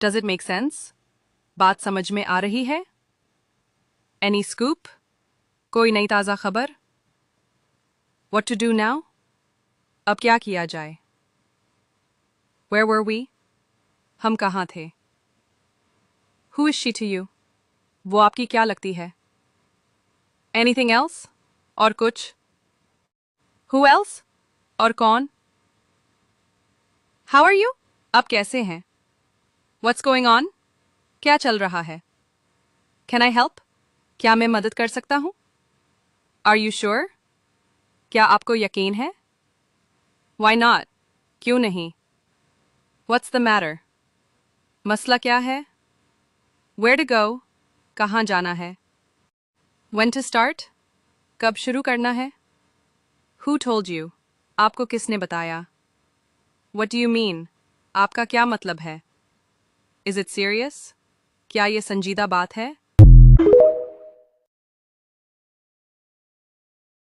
Does it make sense? बात समझ में आ रही है? Any scoop? कोई नई ताज़ा खबर? What to do now? अब क्या किया जाए? Where were we? हम कहाँ थे? Who is she to you? वो आपकी क्या लगती है? Anything else? और कुछ? Who else? और कौन? How are you? आप कैसे हैं? What's going on? क्या चल रहा है? Can I help? क्या मैं मदद कर सकता हूँ? Are you sure? क्या आपको यकीन है? Why not? क्यों नहीं? What's the matter? मसला क्या है? Where to go? कहाँ जाना है? When to start? कब शुरू करना है? Who told you? आपको किसने बताया? What do you mean? आपका क्या मतलब है? Is it serious? क्या ये संजीदा बात है?